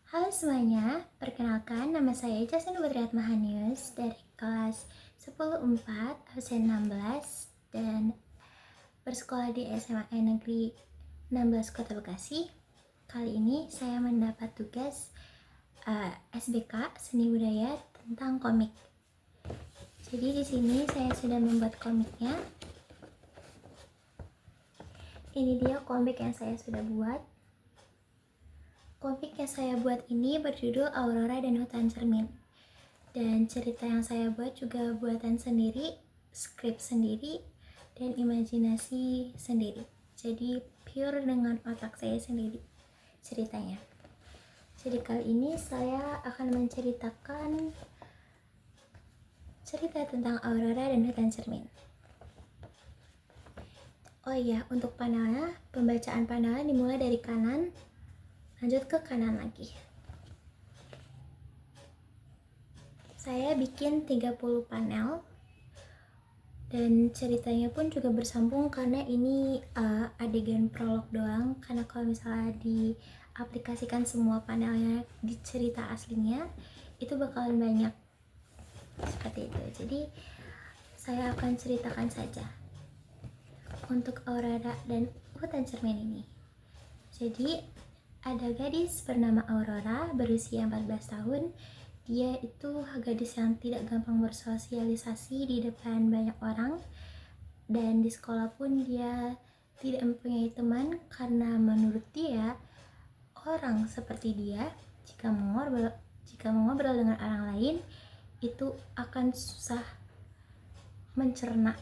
Halo semuanya, perkenalkan nama saya Jason Mahanius dari kelas 10-4 absen 16 dan bersekolah di SMA Negeri 16 Kota Bekasi. Kali ini saya mendapat tugas SBK Seni Budaya tentang komik. Jadi di sini saya sudah membuat komiknya. Ini dia komik yang saya sudah buat. Komik yang saya buat ini berjudul Aurora dan Hutan Cermin. Dan cerita yang saya buat juga buatan sendiri, skrip sendiri, dan imajinasi sendiri. Jadi pure dengan otak saya sendiri ceritanya. Jadi kali ini saya akan menceritakan cerita tentang Aurora dan Hutan Cermin. Oh iya, untuk panelnya, pembacaan panelnya dimulai dari kanan, lanjut ke kanan lagi. Saya bikin 30 panel dan ceritanya pun juga bersambung karena ini adegan prolog doang, karena kalau misalnya diaplikasikan semua panelnya di cerita aslinya itu bakalan banyak seperti itu. Jadi saya akan ceritakan saja untuk Aurora dan Hutan Cermin ini. Jadi ada gadis bernama Aurora berusia 14 tahun. Dia itu gadis yang tidak gampang bersosialisasi di depan banyak orang, dan di sekolah pun dia tidak mempunyai teman karena menurut dia orang seperti dia jika mengobrol dengan orang lain itu akan susah mencerna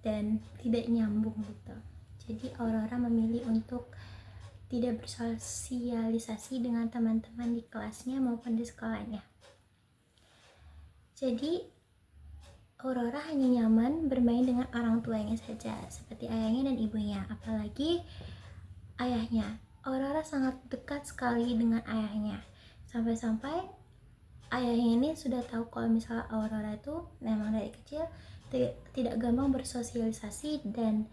dan tidak nyambung gitu. Jadi Aurora memilih untuk tidak bersosialisasi dengan teman-teman di kelasnya maupun di sekolahnya. Jadi Aurora hanya nyaman bermain dengan orang tuanya saja, seperti ayahnya dan ibunya, apalagi ayahnya. Aurora sangat dekat sekali dengan ayahnya, sampai-sampai ayahnya ini sudah tahu kalau misalnya Aurora itu memang dari kecil tidak gampang bersosialisasi dan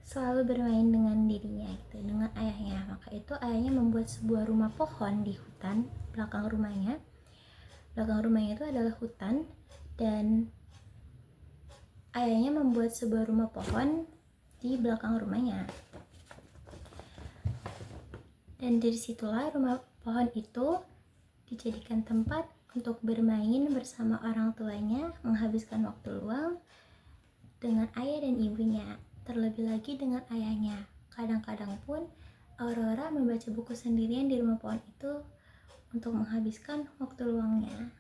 selalu bermain dengan dirinya gitu, dengan ayahnya. Maka itu ayahnya membuat sebuah rumah pohon di hutan belakang rumahnya. Belakang rumahnya itu adalah hutan, dan ayahnya membuat sebuah rumah pohon di belakang rumahnya. Dan dari situlah rumah pohon itu dijadikan tempat untuk bermain bersama orang tuanya, menghabiskan waktu luang dengan ayah dan ibunya, terlebih lagi dengan ayahnya. Kadang-kadang pun Aurora membaca buku sendirian di rumah pohon itu untuk menghabiskan waktu luangnya.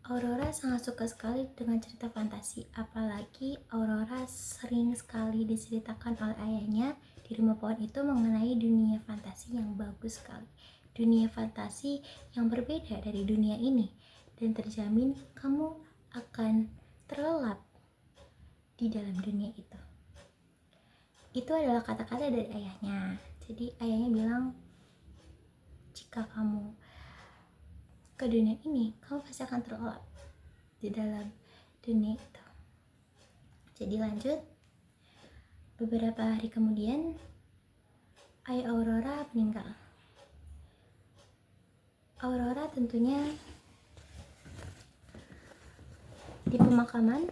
Aurora sangat suka sekali dengan cerita fantasi, apalagi Aurora sering sekali diceritakan oleh ayahnya di rumah pohon itu mengenai dunia fantasi yang bagus sekali. Dunia fantasi yang berbeda dari dunia ini, dan terjamin kamu akan terlelap di dalam dunia itu. Itu adalah kata-kata dari ayahnya. Jadi ayahnya bilang, jika kamu ke dunia ini, kamu pasti akan terlelap di dalam dunia itu. Jadi lanjut, beberapa hari kemudian ayah Aurora meninggal. Aurora tentunya di pemakaman.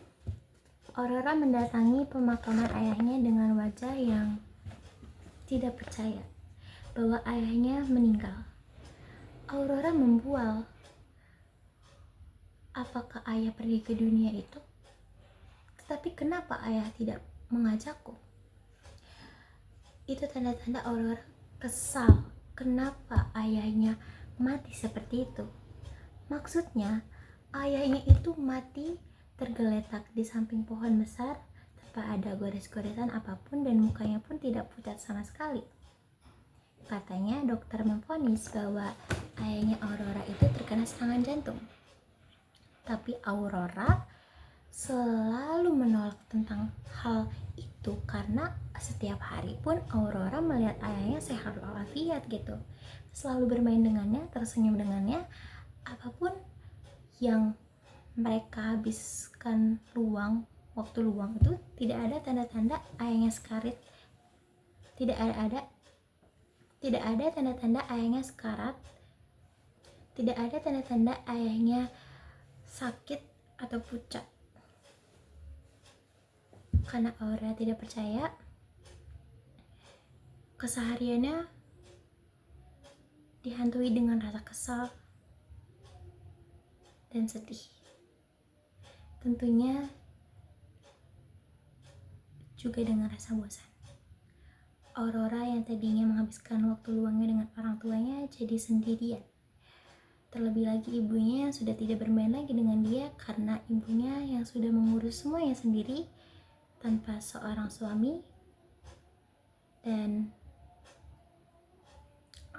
Aurora mendatangi pemakaman ayahnya dengan wajah yang tidak percaya bahwa ayahnya meninggal. Aurora membual, apakah ayah pergi ke dunia itu? Tetapi kenapa ayah tidak mengajakku? Itu tanda-tanda Aurora kesal. Kenapa ayahnya mati seperti itu? Maksudnya, ayahnya itu mati tergeletak di samping pohon besar tanpa ada gores-goresan apapun, dan mukanya pun tidak pucat sama sekali. Katanya dokter memvonis bahwa ayahnya Aurora itu terkena serangan jantung. Tapi Aurora selalu menolak tentang hal itu karena setiap hari pun Aurora melihat ayahnya sehat walafiat gitu. Selalu bermain dengannya, tersenyum dengannya, apapun yang mereka habiskan waktu luang itu tidak ada tanda-tanda ayahnya sekarat, tidak ada tanda-tanda ayahnya sekarat tidak ada tanda-tanda ayahnya sakit atau pucat. Karena Aurora tidak percaya, kesehariannya dihantui dengan rasa kesal dan sedih. Tentunya juga dengan rasa bosan. Aurora yang tadinya menghabiskan waktu luangnya dengan orang tuanya jadi sendirian. Terlebih lagi ibunya yang sudah tidak bermain lagi dengan dia karena ibunya yang sudah mengurus semuanya sendiri tanpa seorang suami. Dan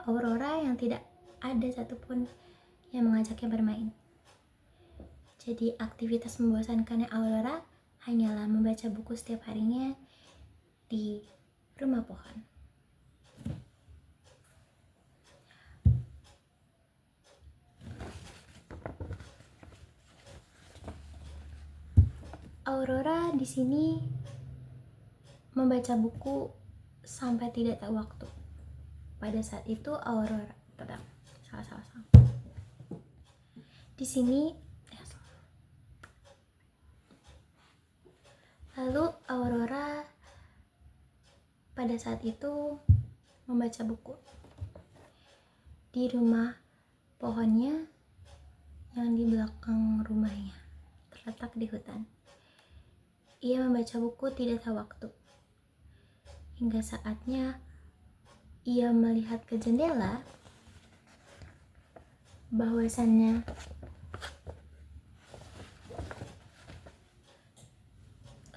Aurora yang tidak ada satupun yang mengajaknya bermain. Jadi aktivitas membosankannya Aurora hanyalah membaca buku setiap harinya di rumah pohon. Aurora di sini membaca buku sampai tidak tahu waktu. Pada saat itu Aurora salah. Di sini lalu Aurora pada saat itu membaca buku di rumah pohonnya yang di belakang rumahnya, terletak di hutan. Ia membaca buku tidak tahu waktu. Hingga saatnya ia melihat ke jendela bahwasannya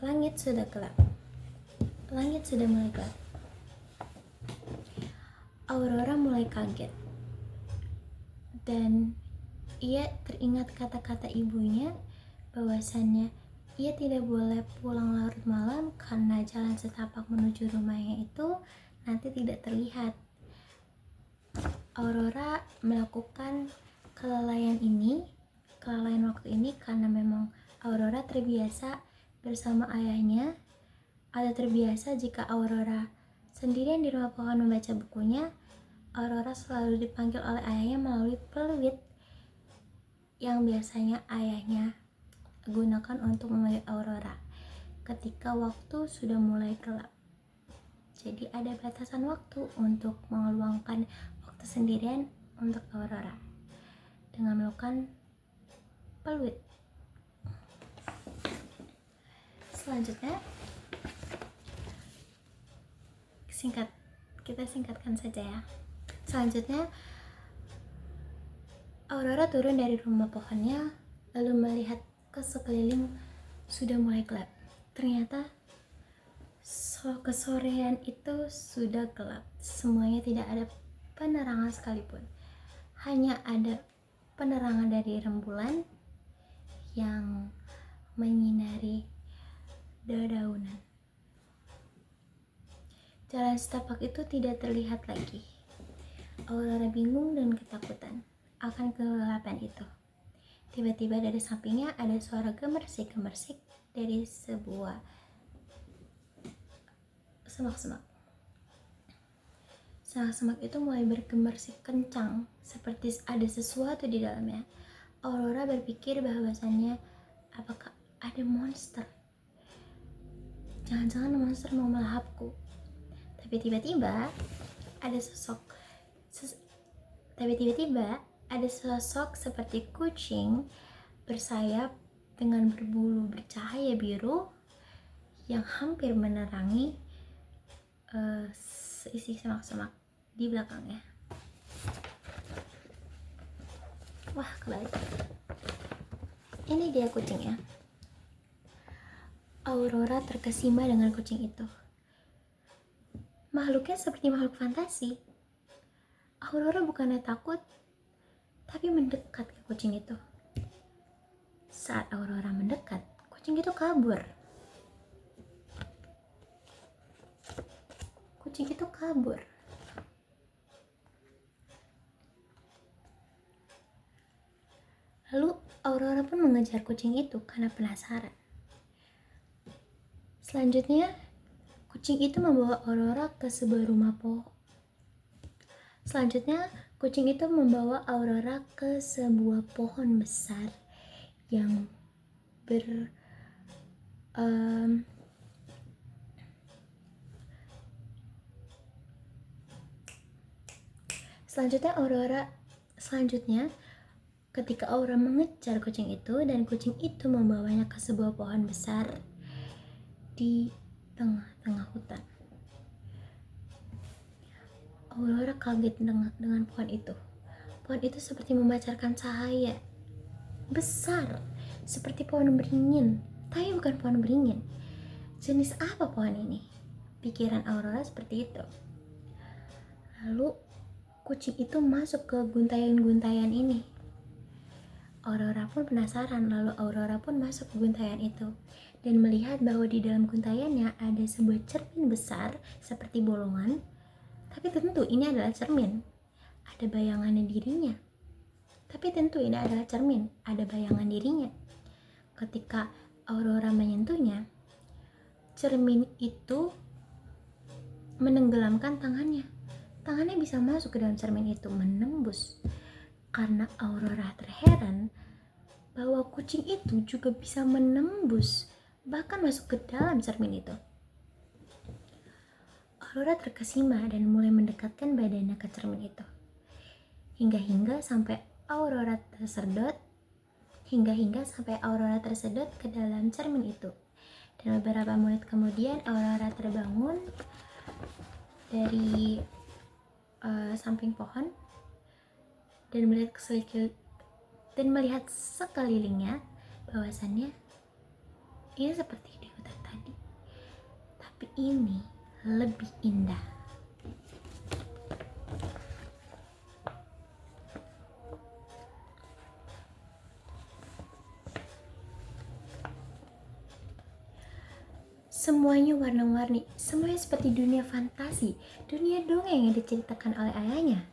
langit sudah gelap. Langit sudah mulai gelap. Aurora mulai kaget. Dan ia teringat kata-kata ibunya bahwasannya ia tidak boleh pulang larut malam karena jalan setapak menuju rumahnya itu nanti tidak terlihat. Aurora melakukan kelalaian waktu ini karena memang Aurora terbiasa bersama ayahnya, atau terbiasa jika Aurora sendirian di rumah pohon membaca bukunya, Aurora selalu dipanggil oleh ayahnya melalui peluit yang biasanya ayahnya gunakan untuk memanggil Aurora ketika waktu sudah mulai gelap. Jadi ada batasan waktu untuk mengeluangkan waktu sendirian untuk Aurora dengan melakukan peluit. Selanjutnya kita singkatkan saja ya. Selanjutnya Aurora turun dari rumah pohonnya lalu melihat ke sekeliling sudah mulai gelap. Ternyata kesorean itu sudah gelap. Semuanya tidak ada penerangan sekalipun. Hanya ada penerangan dari rembulan yang menyinari dedaunan. Jalan setapak itu tidak terlihat lagi. Aurora bingung dan ketakutan akan kegelapan itu. Tiba-tiba dari sampingnya ada suara gemersik-gemersik dari sebuah semak-semak. Semak-semak itu mulai bergemersik kencang, seperti ada sesuatu di dalamnya. Aurora berpikir bahwasannya, apakah ada monster? Jangan-jangan monster mau melahapku. Tapi tiba-tiba ada sosok seperti kucing bersayap dengan berbulu bercahaya biru yang hampir menerangi seisi semak-semak di belakangnya. Wah, kebalik. Ini dia kucingnya. Aurora terkesima dengan kucing itu. Makhluknya seperti makhluk fantasi. Aurora bukannya takut, tapi mendekat ke kucing itu. Saat Aurora mendekat, kucing itu kabur. Lalu Aurora pun mengejar kucing itu karena penasaran. Selanjutnya, kucing itu membawa Aurora ke sebuah rumah pohon. Selanjutnya, Kucing itu membawa Aurora ke sebuah pohon besar yang Selanjutnya ketika Aurora mengejar kucing itu dan kucing itu membawanya ke sebuah pohon besar di tengah-tengah hutan. Aurora kaget dengan pohon itu. Pohon itu seperti memancarkan cahaya besar, seperti pohon beringin, tapi bukan pohon beringin. Jenis apa pohon ini? Pikiran Aurora seperti itu. Lalu kucing itu masuk ke guntayan-guntayan ini. Aurora pun penasaran, lalu Aurora pun masuk ke guntayan itu dan melihat bahwa di dalam guntayannya ada sebuah cermin besar seperti bolongan. Tapi tentu ini adalah cermin. Ada bayangannya dirinya. Tapi tentu ini adalah cermin. Ada bayangan dirinya. Ketika Aurora menyentuhnya, cermin itu menenggelamkan tangannya. Tangannya bisa masuk ke dalam cermin itu, menembus. Karena Aurora terheran bahwa kucing itu juga bisa menembus, bahkan masuk ke dalam cermin itu. Aurora terkesima dan mulai mendekatkan badannya ke cermin itu. Hingga sampai Aurora tersedot ke dalam cermin itu. Dan beberapa menit kemudian Aurora terbangun dari samping pohon dan melihat sekelilingnya, bahwasannya ini seperti di hutan tadi, tapi ini lebih indah. Semuanya warna-warni, semuanya seperti dunia fantasi, dunia dongeng yang diceritakan oleh ayahnya.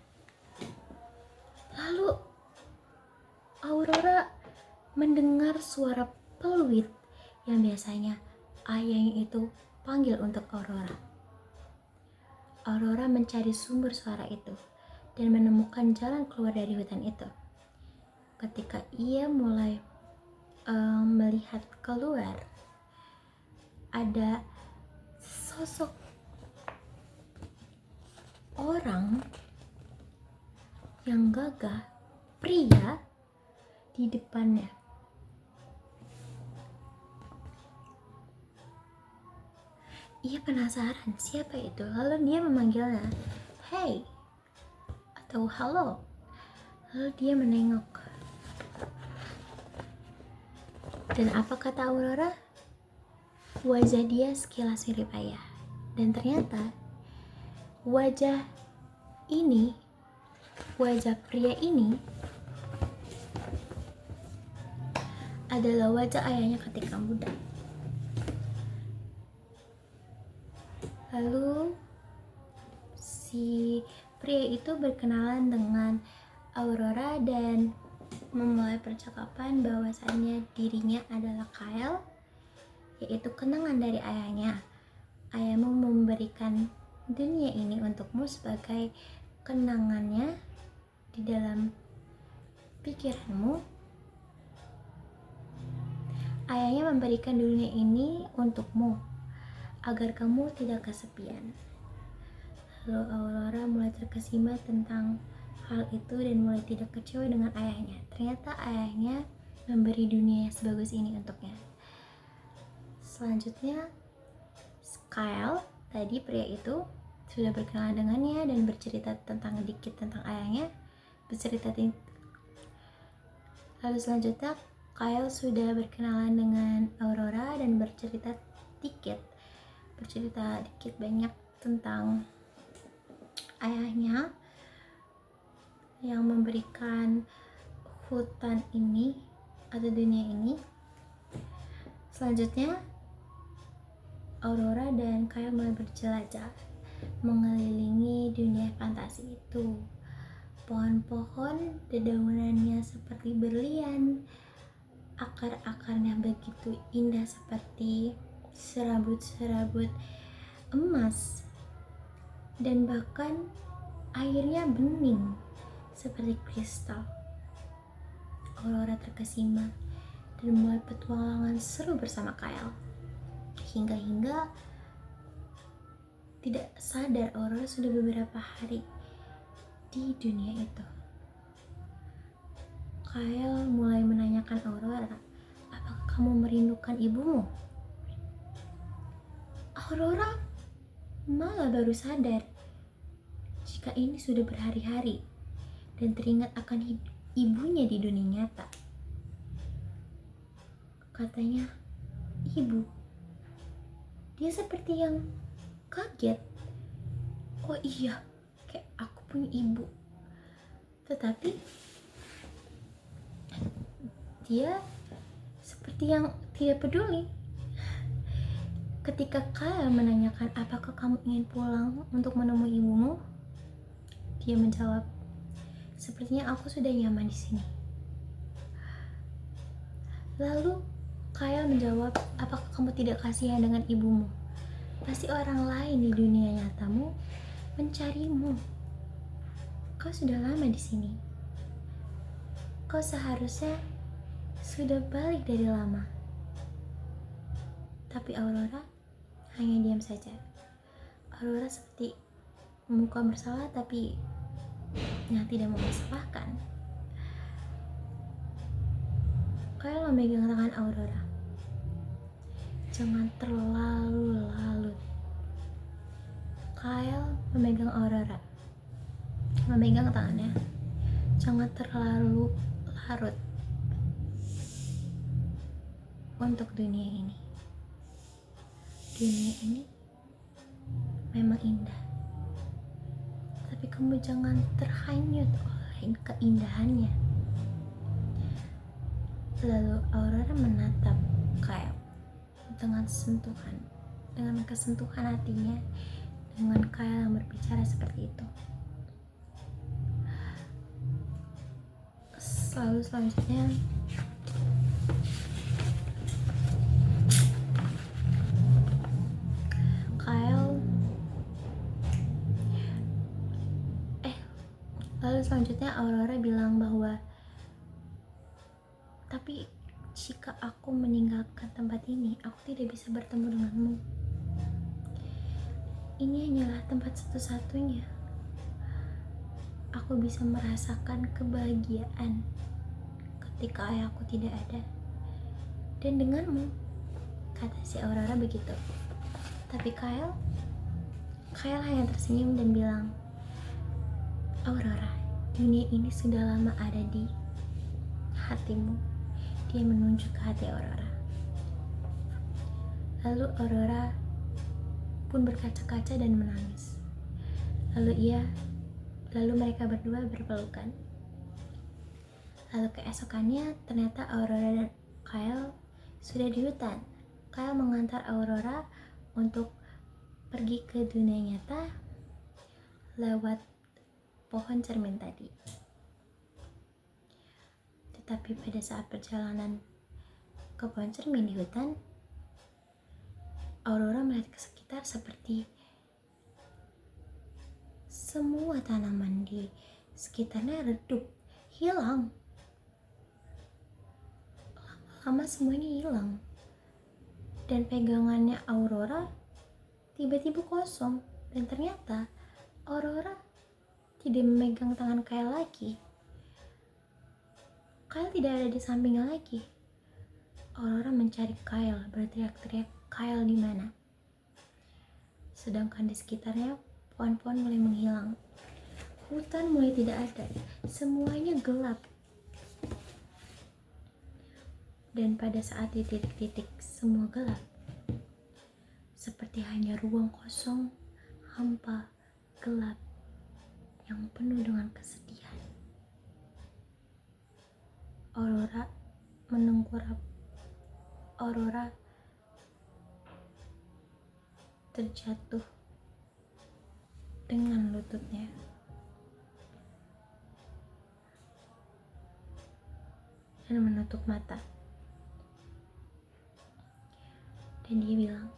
Lalu Aurora mendengar suara peluit yang biasanya ayahnya itu panggil untuk Aurora. Aurora mencari sumber suara itu dan menemukan jalan keluar dari hutan itu. Ketika ia mulai melihat keluar, ada sosok orang yang gagah, pria di depannya. Ia penasaran siapa itu, lalu dia memanggilnya, "Hey," atau "Halo." Lalu dia menengok. Dan apa kata Aurora? Wajah dia sekilas mirip ayah. Dan ternyata wajah pria ini adalah wajah ayahnya ketika muda. Lalu si pria itu berkenalan dengan Aurora dan memulai percakapan bahwasannya dirinya adalah Kyle, yaitu kenangan dari ayahnya. Ayahmu memberikan dunia ini untukmu sebagai kenangannya di dalam pikiranmu. Ayahnya memberikan dunia ini untukmu agar kamu tidak kesepian. Lalu Aurora mulai terkesima tentang hal itu dan mulai tidak kecewa dengan ayahnya. Ternyata ayahnya memberi dunia sebagus ini untuknya. Selanjutnya, Kyle, tadi pria itu, sudah berkenalan dengannya dan bercerita sedikit tentang ayahnya. Lalu selanjutnya, Kyle sudah berkenalan dengan Aurora dan bercerita dikit banyak tentang ayahnya yang memberikan hutan ini atau dunia ini. Selanjutnya Aurora dan Kyle mulai berjelajah mengelilingi dunia fantasi itu. Pohon-pohon dedaunannya seperti berlian, akar-akarnya begitu indah seperti serabut-serabut emas, dan bahkan airnya bening seperti kristal. Aurora terkesima dan mulai petualangan seru bersama Kyle. Hingga tidak sadar Aurora sudah beberapa hari di dunia itu. Kyle mulai menanyakan Aurora, apakah kamu merindukan ibumu? Aurora malah baru sadar jika ini sudah berhari-hari dan teringat akan ibunya di dunia nyata. Katanya, ibu. Dia seperti yang kaget. Oh iya, kayak aku punya ibu. Tetapi dia seperti yang tidak peduli. Ketika Kyle menanyakan apakah kamu ingin pulang untuk menemui ibumu, dia menjawab, sepertinya aku sudah nyaman di sini. Lalu Kyle menjawab, apakah kamu tidak kasihan dengan ibumu? Pasti orang lain di dunia nyatamu mencarimu. Kau sudah lama di sini. Kau seharusnya sudah balik dari lama. Tapi Aurora hanya diam saja. Aurora seperti muka bersalah tapi yang tidak memasalahkan. Kyle memegang tangan Aurora. Jangan terlalu larut. Kyle memegang Aurora. Memegang tangannya. Jangan terlalu larut untuk dunia ini. Dunia ini memang indah, tapi kamu jangan terhanyut oleh keindahannya. Lalu Aurora menatap Kyle dengan kesentuhan hatinya, dengan Kyle yang berbicara seperti itu. Lalu selanjutnya Aurora bilang bahwa tapi jika aku meninggalkan tempat ini, aku tidak bisa bertemu denganmu. Ini hanyalah tempat satu-satunya aku bisa merasakan kebahagiaan ketika ayahku tidak ada. Dan denganmu, kata si Aurora begitu. Tapi Kyle hanya tersenyum dan bilang, Aurora, dunia ini sudah lama ada di hatimu. Dia menunjuk ke hati Aurora. Lalu Aurora pun berkaca-kaca dan menangis. Lalu mereka berdua berpelukan. Lalu keesokannya ternyata Aurora dan Kyle sudah di hutan. Kyle mengantar Aurora untuk pergi ke dunia nyata lewat pohon cermin tadi. Tetapi pada saat perjalanan ke pohon cermin di hutan, Aurora melihat ke sekitar seperti semua tanaman di sekitarnya redup, hilang. Lama-lama semuanya hilang. Dan pegangannya Aurora tiba-tiba kosong. Dan ternyata Aurora tidak memegang tangan Kyle lagi. Kyle tidak ada di sampingnya lagi. Aurora mencari Kyle, berteriak-teriak, Kyle di mana? Sedangkan di sekitarnya pohon-pohon mulai menghilang. Hutan mulai tidak ada. Semuanya gelap. Dan pada saat di titik-titik semua gelap, seperti hanya ruang kosong, hampa, gelap, yang penuh dengan kesedihan. Aurora menengkurap. Aurora terjatuh dengan lututnya. Dan menutup mata. Dan dia bilang,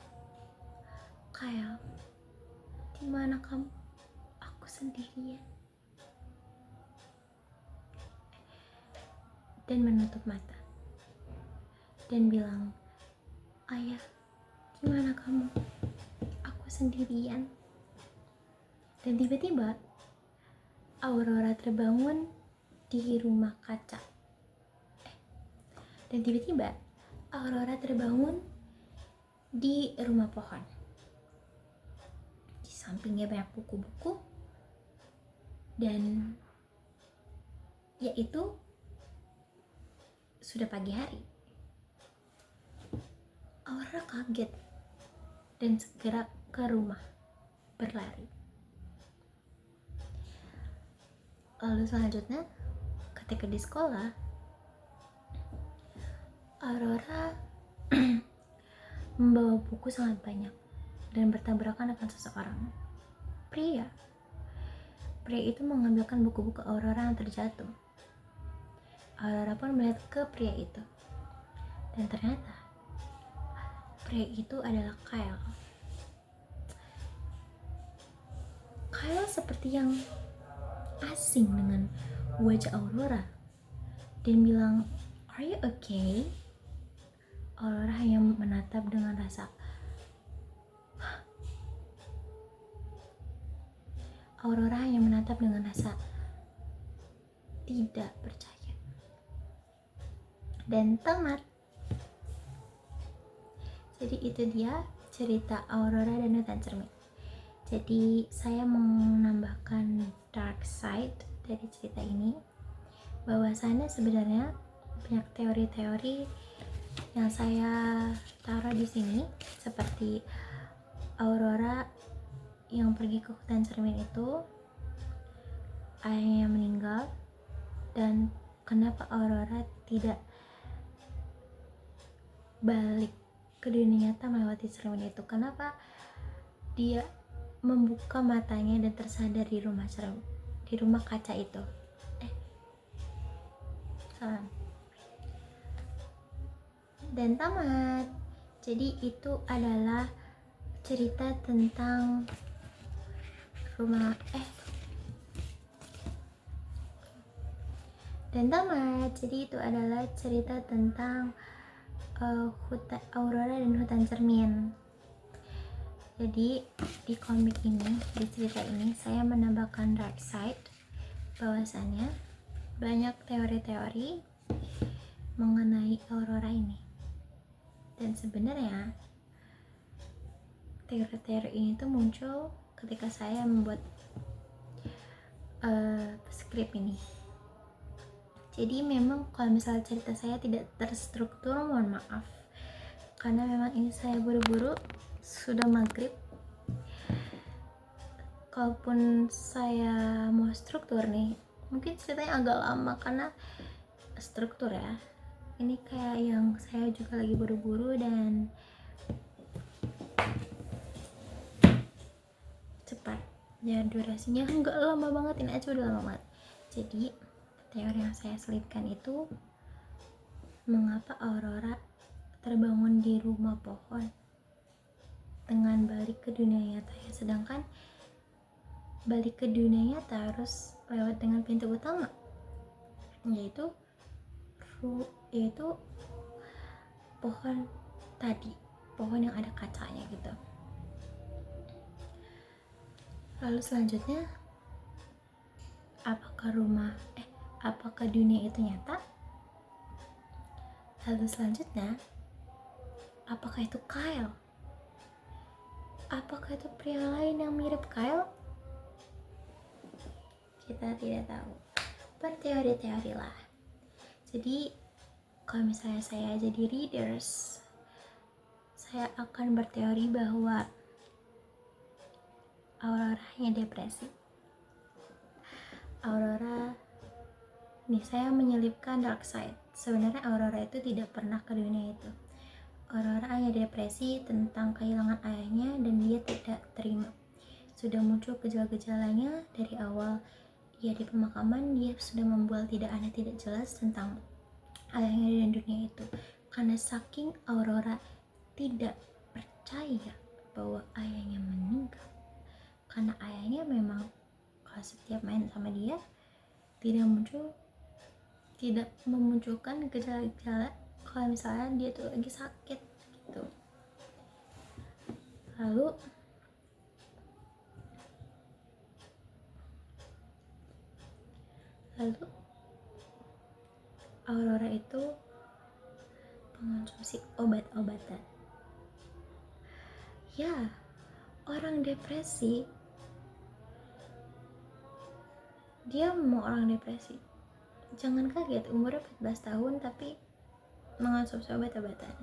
Kyle, di mana kamu? Aku sendirian. dan menutup mata dan bilang, "Ayah, gimana kamu? Aku sendirian." Dan tiba-tiba Aurora terbangun di rumah kaca. Dan tiba-tiba Aurora terbangun di rumah pohon. Di sampingnya banyak buku-buku, dan yaitu sudah pagi hari. Aurora kaget dan segera ke rumah berlari. Lalu selanjutnya, ketika di sekolah, Aurora membawa buku sangat banyak dan bertabrakan dengan seseorang. Pria itu mengambilkan buku-buku Aurora yang terjatuh. Aurora pun melihat ke pria itu, dan ternyata pria itu adalah Kyle. Kyle seperti yang asing dengan wajah Aurora dan bilang, "Are you okay?" Aurora hanya menatap dengan rasa tidak percaya. Dan tamat. Jadi itu dia cerita Aurora dan Hutan Cermin. Jadi saya mau menambahkan dark side dari cerita ini, bahwasannya sebenarnya banyak teori-teori yang saya taruh di sini, seperti Aurora yang pergi ke Hutan Cermin itu ayahnya meninggal, dan kenapa Aurora tidak balik ke dunia nyata melewati cermin itu, kenapa dia membuka matanya dan tersadar di rumah kaca itu. Salah. Dan tamat. Jadi itu adalah cerita tentang Aurora dan Hutan Cermin. Jadi di komik ini, di cerita ini, saya menambahkan dark side, bahwasannya banyak teori-teori mengenai Aurora ini. Dan sebenarnya teori-teori ini tuh muncul ketika saya membuat skrip ini. Jadi memang kalau misalnya cerita saya tidak terstruktur, mohon maaf, karena memang ini saya buru-buru, sudah maghrib. Kalaupun saya mau struktur nih, mungkin ceritanya agak lama karena struktur ya. Ini kayak yang saya juga lagi buru-buru dan cepat ya, durasinya nggak lama banget, ini aja udah lama banget. Jadi teori yang saya selipkan itu, mengapa Aurora terbangun di rumah pohon dengan balik ke dunia nyata, sedangkan balik ke dunia nyata harus lewat dengan pintu utama, yaitu pohon tadi, pohon yang ada kacanya gitu. Lalu selanjutnya, apakah dunia itu nyata? Lalu selanjutnya, apakah itu Kyle? Apakah itu pria lain yang mirip Kyle? Kita tidak tahu. Berteori-teori lah. Jadi kalau misalnya saya jadi readers, saya akan berteori bahwa Aurora hanya depresi. Aurora, nih saya menyelipkan dark side. Sebenarnya Aurora itu tidak pernah ke dunia itu. Aurora hanya depresi tentang kehilangan ayahnya dan dia tidak terima. Sudah muncul gejala-gejalanya dari awal. Ia di pemakaman, dia sudah membual tidak aneh tidak jelas tentang ayahnya dan dunia itu. Karena saking Aurora tidak percaya bahwa ayahnya meninggal, karena ayahnya memang kalau setiap main sama dia tidak muncul tidak memunculkan gejala-gejala kalau misalnya dia tuh lagi sakit gitu. Lalu Aurora itu mengonsumsi obat-obatan. Ya, orang depresi, dia mau orang depresi, jangan kaget umurnya 14 tahun tapi mengonsumsi obat-obatan.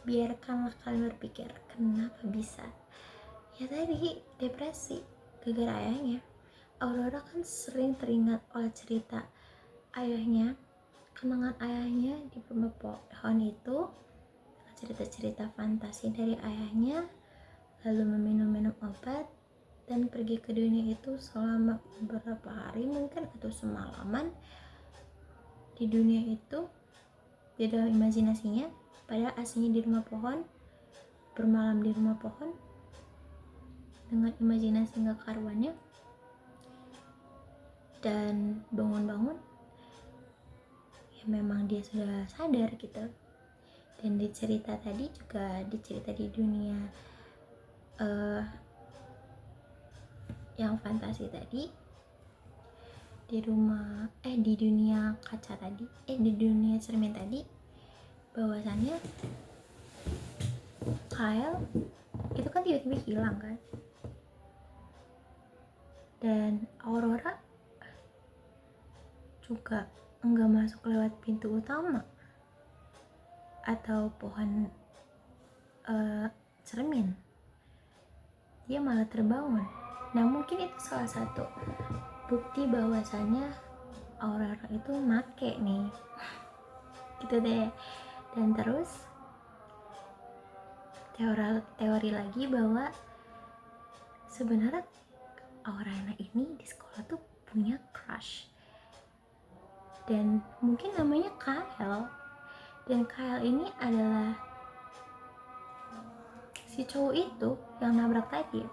Biarkanlah kalian berpikir kenapa bisa. Ya tadi depresi gara-gara ayahnya. Aurora kan sering teringat oleh cerita ayahnya, kenangan ayahnya di bawah pohon itu, cerita-cerita fantasi dari ayahnya, lalu meminum obat dan pergi ke dunia itu selama beberapa hari mungkin atau semalaman di dunia itu, di dalam imajinasinya, padahal aslinya di rumah pohon, bermalam di rumah pohon dengan imajinasi gak karuannya, dan bangun-bangun ya memang dia sudah sadar gitu. Dan di cerita tadi juga, di cerita di dunia yang fantasi tadi, di dunia kaca tadi, di dunia cermin tadi, bahwasannya Kyle itu kan tiba-tiba hilang kan, dan Aurora juga enggak masuk lewat pintu utama atau pohon cermin, dia malah terbangun. Nah mungkin itu salah satu bukti bahwasannya Aurora itu make nih gitu deh. Dan terus teori lagi bahwa sebenarnya Aurora ini di sekolah tuh punya crush, dan mungkin namanya Kyle, dan Kyle ini adalah si cowok itu yang nabrak tadi.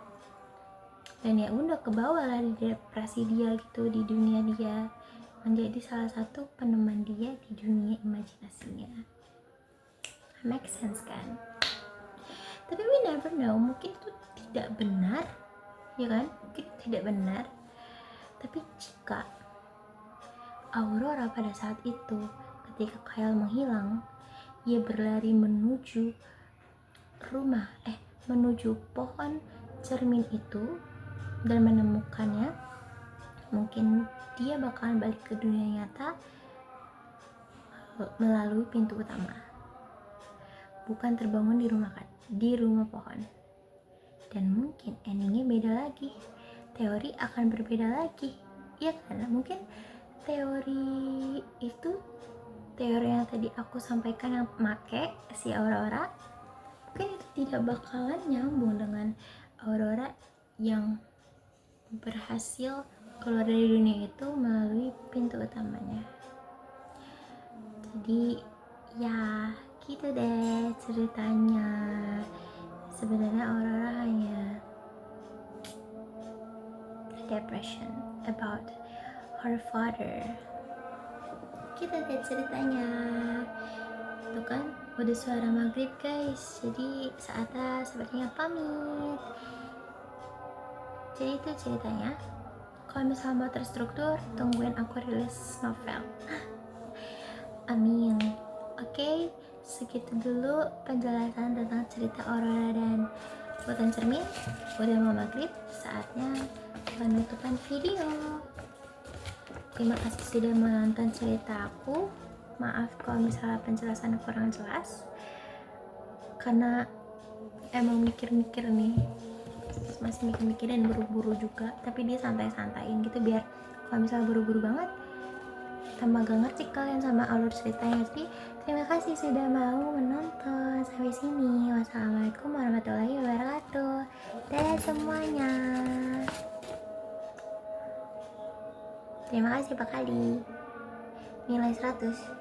Dan ya udah kebawa lah di depresi dia gitu, di dunia dia, menjadi salah satu peneman dia di dunia imajinasinya. Make sense kan? Tapi we never know, mungkin itu tidak benar, ya kan? Mungkin tidak benar. Tapi jika Aurora pada saat itu, ketika Kyle menghilang, ia berlari menuju menuju pohon cermin itu dan menemukannya, mungkin dia bakalan balik ke dunia nyata melalui pintu utama, bukan terbangun di rumah pohon. Dan mungkin endingnya beda lagi, teori akan berbeda lagi, ya kan? Mungkin teori yang tadi aku sampaikan yang make si Aurora, mungkin itu tidak bakalan nyambung dengan Aurora yang berhasil keluar dari dunia itu melalui pintu utamanya. Jadi ya gitu deh ceritanya. Sebenarnya Aurora hanya depression about her father. Gitu deh ceritanya. Tuh kan udah suara maghrib guys, jadi saatnya sepertinya pamit. Jadi itu ceritanya. Kalau misalnya mau terstruktur, tungguin aku rilis novel. Amin. Oke, segitu dulu penjelasan tentang cerita Aurora dan Hutan Cermin. Udah mau maghrib, saatnya penutupan video. Terima kasih sudah menonton cerita aku. Maaf kalau misalnya penjelasan kurang jelas, karena emang mikir-mikir nih, masih mikir-mikir dan buru-buru juga, tapi dia santai-santaiin gitu biar kalau misalnya buru-buru banget tambah gak ngerti kalian sama alur ceritanya. Jadi terima kasih sudah mau menonton sampai sini. Wassalamualaikum warahmatullahi wabarakatuh. Dadah semuanya. Terima kasih Pak Kali. Nilai 100.